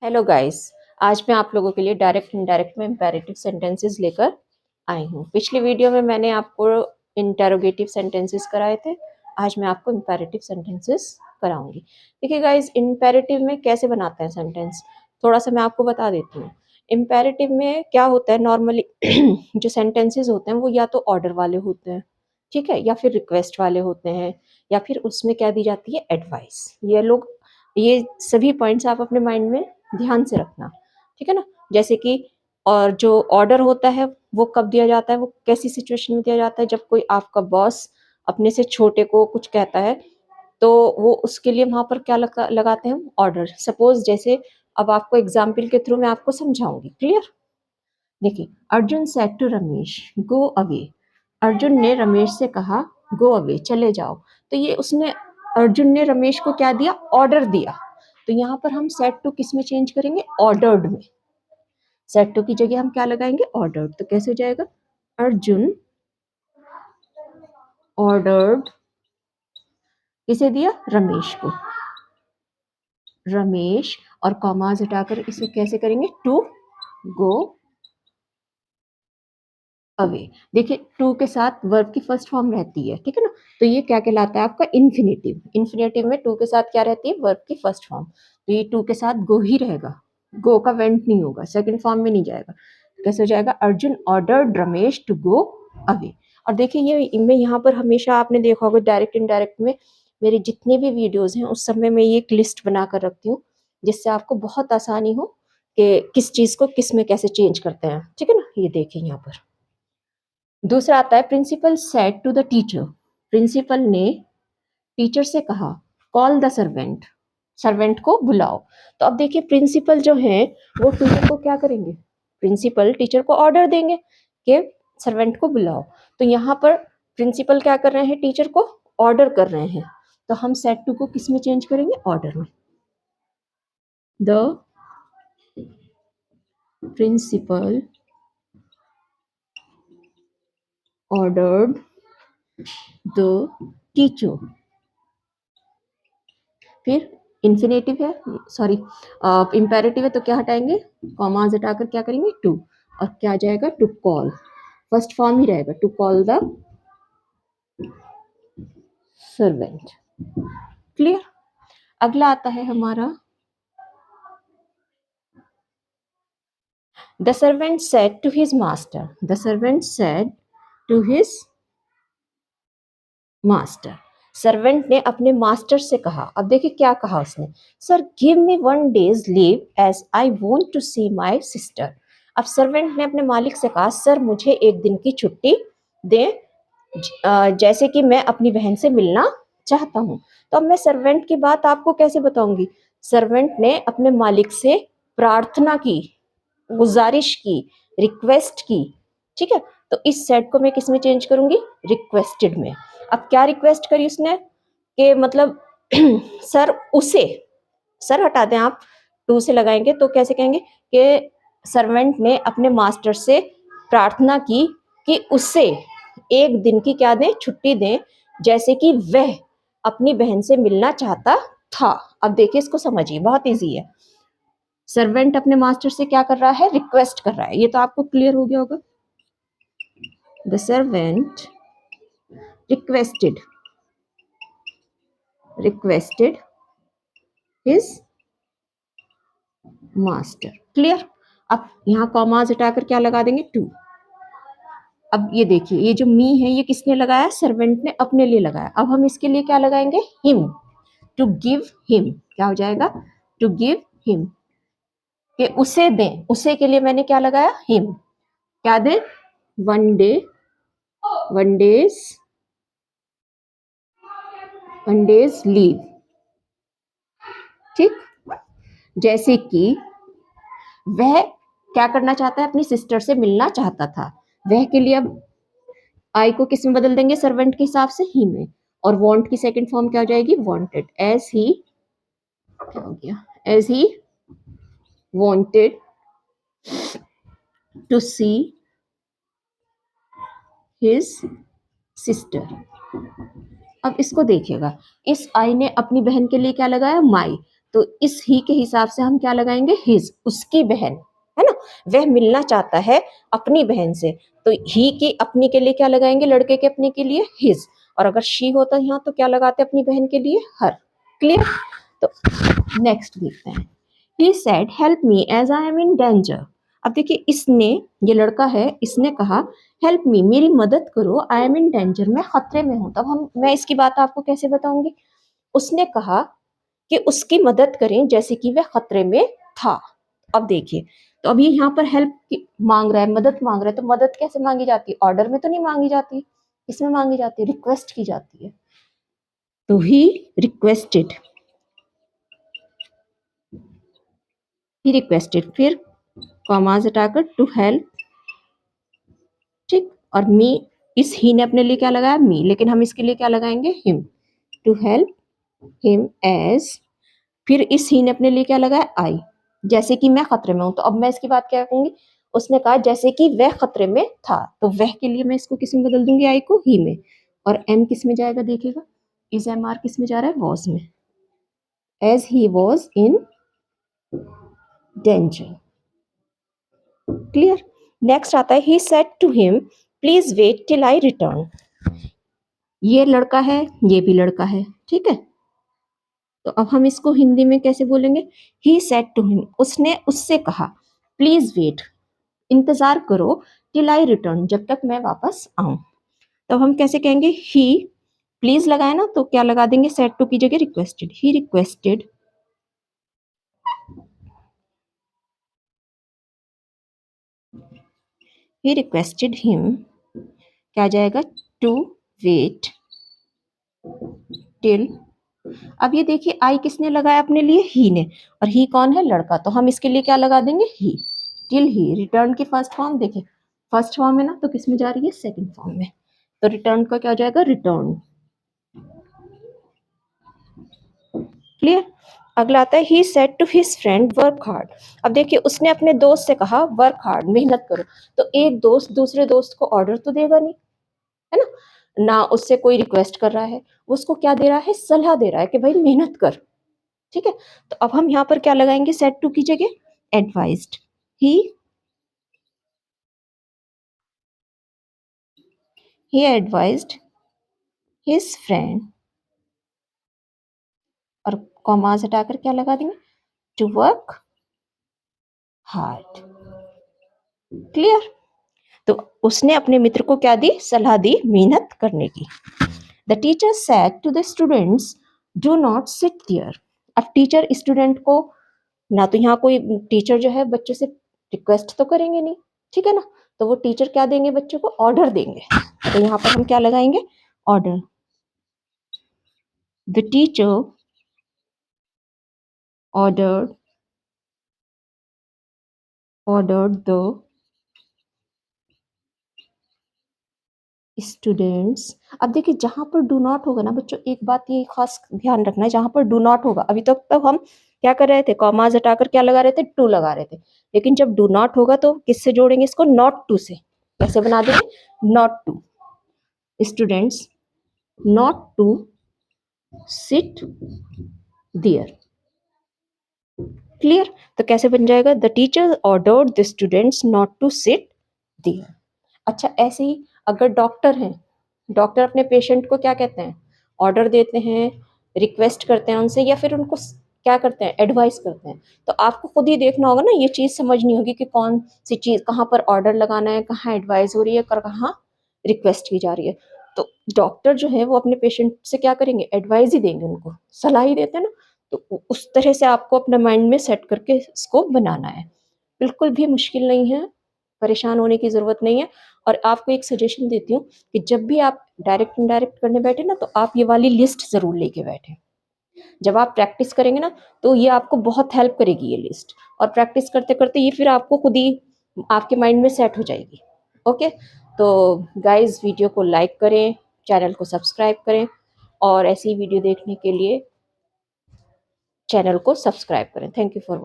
Hello guys. आज मैं आप लोगों के लिए डायरेक्ट इनडायरेक्ट में इंपेरेटिव सेंटेंसेस लेकर आई हूँ। पिछली वीडियो में मैंने आपको इंटेरोगेटिव सेंटेंसेस कराए थे। आज मैं आपको इंपेरेटिव सेंटेंसेस कराऊंगी। देखिए गाइस, इंपेरेटिव में कैसे बनाते हैं सेंटेंस, थोड़ा सा मैं आपको बता देती हूँ। इंपेरेटिव में क्या होता है, नॉर्मली जो सेंटेंसेस होते हैं वो या तो ऑर्डर वाले होते हैं, ठीक है, या फिर रिक्वेस्ट वाले होते हैं, या फिर उसमें क्या दी जाती है, एडवाइस। ये सभी पॉइंट्स आप अपने माइंड में ध्यान से रखना, ठीक है ना। जैसे कि और जो ऑर्डर होता है वो कब दिया जाता है, वो कैसी सिचुएशन में दिया जाता है, जब कोई आपका बॉस अपने से छोटे को कुछ कहता है तो वो उसके लिए वहां पर क्या लगाते हैं, ऑर्डर। सपोज जैसे अब आपको एग्जाम्पल के थ्रू मैं आपको समझाऊंगी, क्लियर। देखिए, Arjun said to Ramesh go away. Arjun ने रमेश से कहा गो अवे, चले जाओ। तो ये उसने, अर्जुन ने रमेश को क्या दिया, ऑर्डर दिया। तो यहाँ पर हम सेड टू किस में चेंज करेंगे, ऑर्डर्ड में। सेड टू की जगह हम क्या लगाएंगे, ऑर्डर्ड। तो कैसे हो जाएगा, अर्जुन ऑर्डर्ड, किसे दिया, रमेश को। रमेश और कॉमाज हटाकर इसे कैसे करेंगे, टू गो अवे। देखिए, टू के साथ वर्ब की फर्स्ट फॉर्म रहती है, ठीक है ना। तो ये क्या कहलाता है, आपका इन्फिनेटिव। इन्फिनेटिव में टू के साथ क्या रहती है, वर्ब की फर्स्ट फॉर्म। तो ये टू के साथ गो ही रहेगा, गो का वेंट नहीं होगा, सेकंड फॉर्म में नहीं जाएगा। कैसे हो जाएगा, Arjun ordered Ramesh to go away. और देखिए, ये मैं यहाँ पर हमेशा आपने देखा होगा डायरेक्ट इनडायरेक्ट में मेरे जितने भी वीडियोज हैं उस समय मैं ये एक लिस्ट बनाकर रखती हूँ, जिससे आपको बहुत आसानी हो कि किस चीज को किस में कैसे चेंज करते हैं, ठीक है ना। ये देखिए यहाँ पर दूसरा आता है, principal said to the teacher. Principal ने टीचर से कहा कॉल द सर्वेंट, सर्वेंट को बुलाओ। तो अब देखिए, प्रिंसिपल जो है वो टीचर को क्या करेंगे, प्रिंसिपल टीचर को ऑर्डर देंगे कि सर्वेंट को बुलाओ। तो यहाँ पर प्रिंसिपल क्या कर रहे हैं, टीचर को ऑर्डर कर रहे हैं। तो हम सेड टू को किस में चेंज करेंगे, ऑर्डर में। The principal ordered the teacher. फिर इन्फिनेटिव है, सॉरी इम्पेरेटिव है, तो क्या हटाएंगे, कॉमाज हटाकर क्या करेंगे, टू। और क्या आ जाएगा, टू कॉल, फर्स्ट फॉर्म ही रहेगा, to call the servant. Clear. अगला आता है हमारा, the servant said to his master. The servant said to his master. Servant ने अपने मास्टर से कहा। अब देखिए क्या कहा उसने, sir give me 1 days leave as I want to see my sister. अब सर्वेंट ने अपने मालिक से कहा, सर मुझे एक दिन की छुट्टी दें, जैसे कि मैं अपनी बहन से मिलना चाहता हूँ। तो अब मैं सर्वेंट की बात आपको कैसे बताऊंगी, सर्वेंट ने अपने मालिक से प्रार्थना की, गुजारिश की, रिक्वेस्ट की, ठीक है। तो इस सेट को मैं किस में चेंज करूंगी, रिक्वेस्टेड में। अब क्या रिक्वेस्ट करी उसने, कि मतलब सर उसे, सर हटा दें आप, टू से लगाएंगे तो कैसे कहेंगे कि सर्वेंट ने अपने मास्टर से प्रार्थना की कि उसे एक दिन की क्या दें, छुट्टी दें, जैसे कि वह अपनी बहन से मिलना चाहता था। अब देखिए इसको समझिए, बहुत इजी है। सर्वेंट अपने मास्टर से क्या कर रहा है, रिक्वेस्ट कर रहा है, ये तो आपको क्लियर हो गया होगा। The servant requested his master. Clear. अब यहाँ कॉमाज हटाकर क्या लगा देंगे, टू। अब ये देखिए, ये जो मी है ये किसने लगाया, सर्वेंट ने अपने लिए लगाया। अब हम इसके लिए क्या लगाएंगे, हिम, टू गिव हिम। क्या हो जाएगा, टू गिव हिम, कि उसे दें, उसे के लिए मैंने क्या लगाया, हिम। क्या दें, 1 डे, 1 डेज, 1 डेज लीव, ठीक। जैसे कि वह क्या करना चाहता है, अपनी सिस्टर से मिलना चाहता था। वह के लिए अब आई को किस में बदल देंगे, सर्वेंट के हिसाब से, ही में। और वांट की सेकंड फॉर्म क्या हो जाएगी, वांटेड। एज ही, क्या हो गया, as he wanted to see his sister. अब इसको देखिएगा, इस आई ने अपनी बहन के लिए क्या लगाया, माई। तो इस ही के हिसाब से हम क्या लगाएंगे, हिज, उसकी बहन है ना, वह मिलना चाहता है अपनी बहन से, तो ही की अपनी के लिए क्या लगाएंगे, लड़के के अपने के लिए हिज, और अगर शी होता यहाँ तो क्या लगाते अपनी बहन के लिए हर। क्लियर। तो नेक्स्ट देखते हैं। He said help me as I am in danger. अब देखिए इसने, ये लड़का है, इसने कहा हेल्प मी, मेरी मदद करो, आई एम इन डेंजर, मैं खतरे में हूं। तब मैं इसकी बात आपको कैसे बताऊंगी, उसने कहा कि उसकी मदद करें जैसे कि वह खतरे में था। अब देखिए, तो अभी यहाँ पर हेल्प मांग रहा है, मदद मांग रहा है, तो मदद कैसे मांगी जाती है, ऑर्डर में तो नहीं मांगी जाती, इसमें मांगी जाती है, रिक्वेस्ट की जाती है। तो ही रिक्वेस्टेड, फिर कॉमाज हटाकर टू हेल्प, ठीक, और मी, इस ही ने अपने लिए क्या लगाया, मी, लेकिन हम इसके लिए क्या लगाएंगे, him, to help him as, फिर इस ही ने अपने लिए क्या लगाया, आई, जैसे कि मैं खतरे में हूं। तो अब मैं इसकी बात क्या कहूंगी, उसने कहा जैसे कि वह खतरे में था, तो वह के लिए मैं इसको किस में बदल दूंगी, आई को ही में, और एम किस में जाएगा, देखिएगा इज एम आर किस में जा रहा है, वॉज में, as he was in danger. Clear. Next आता है he said to him please wait till I return. ये लड़का है, ये भी लड़का है, ठीक है, तो अब हम इसको हिंदी में कैसे बोलेंगे, ही सेड टू हिम, उसने उससे कहा, प्लीज वेट, इंतजार करो, टिल आई रिटर्न, जब तक मैं वापस आऊं। तो हम कैसे कहेंगे, ही, प्लीज लगाए ना, तो क्या लगा देंगे, सेड टू की जगह requested, he requested, he requested him, क्या जाएगा, टू वेट टिल, अब ये देखिए आई किसने लगाया अपने लिए, ही ने, और ही कौन है, लड़का, तो हम इसके लिए क्या लगा देंगे, ही, टिल ही, रिटर्न की फर्स्ट फॉर्म देखिए, फर्स्ट फॉर्म है ना, तो किस में जा रही है, सेकंड फॉर्म में, तो रिटर्न का क्या हो जाएगा, रिटर्न। क्लियर। अगला आता है he said to his friend work hard. अब देखिए उसने अपने दोस्त से कहा वर्क हार्ड, मेहनत करो, तो एक दोस्त दूसरे दोस्त को ऑर्डर तो देगा नहीं, है ना, ना उससे कोई रिक्वेस्ट कर रहा है, वो उसको क्या दे रहा है, सलाह दे रहा है कि भाई मेहनत कर, ठीक है। तो अब हम यहाँ पर क्या लगाएंगे, सेड टू की जगह एडवाइज्ड, ही ही एडवाइज्ड हिज फ्रेंड, और कॉमास हटाकर क्या लगा देंगे, टू वर्क हार्ड। क्लियर। तो उसने अपने मित्र को क्या दी, सलाह दी मेहनत करने की। The teacher said to the students do not sit there. अब टीचर स्टूडेंट को, ना तो यहाँ कोई टीचर जो है बच्चों से रिक्वेस्ट तो करेंगे नहीं, ठीक है ना, तो वो टीचर क्या देंगे, बच्चों को ऑर्डर देंगे, तो यहाँ पर हम क्या लगाएंगे, order. The teacher ordered the students. अब देखिए जहां पर डू नॉट होगा ना बच्चों, एक बात ये खास ध्यान रखना है, जहां पर डू नॉट होगा, अभी तक तो हम क्या कर रहे थे, कॉमाज हटाकर क्या लगा रहे थे, टू लगा रहे थे, लेकिन जब डू नॉट होगा तो किससे जोड़ेंगे इसको, नॉट टू से, कैसे बना देंगे, not to, students not to sit there. Clear. तो कैसे बन जाएगा, the teacher ordered the students not to sit there. अच्छा ऐसे ही अगर डॉक्टर हैं, डॉक्टर अपने पेशेंट को क्या कहते हैं, ऑर्डर देते हैं, रिक्वेस्ट करते हैं उनसे, या फिर उनको क्या करते हैं, एडवाइस करते हैं, तो आपको खुद ही देखना होगा ना, ये चीज़ समझनी होगी कि कौन सी चीज़ कहाँ पर ऑर्डर लगाना है, कहाँ एडवाइस हो रही है, कहाँ रिक्वेस्ट की जा रही है। तो डॉक्टर जो है वो अपने पेशेंट से क्या करेंगे, एडवाइस ही देंगे, उनको सलाह ही देते हैं ना, तो उस तरह से आपको अपने माइंड में सेट करके इसको बनाना है, बिल्कुल भी मुश्किल नहीं है, परेशान होने की ज़रूरत नहीं है। और आपको एक सजेशन देती हूँ कि जब भी आप डायरेक्ट इनडायरेक्ट करने बैठे ना, तो आप ये वाली लिस्ट ज़रूर लेके बैठे, जब आप प्रैक्टिस करेंगे ना तो ये आपको बहुत हेल्प करेगी ये लिस्ट, और प्रैक्टिस करते करते ये फिर आपको खुद ही आपके माइंड में सेट हो जाएगी। ओके, तो गाइस वीडियो को लाइक करें, चैनल को सब्सक्राइब करें, और ऐसी वीडियो देखने के लिए चैनल को सब्सक्राइब करें। Thank you for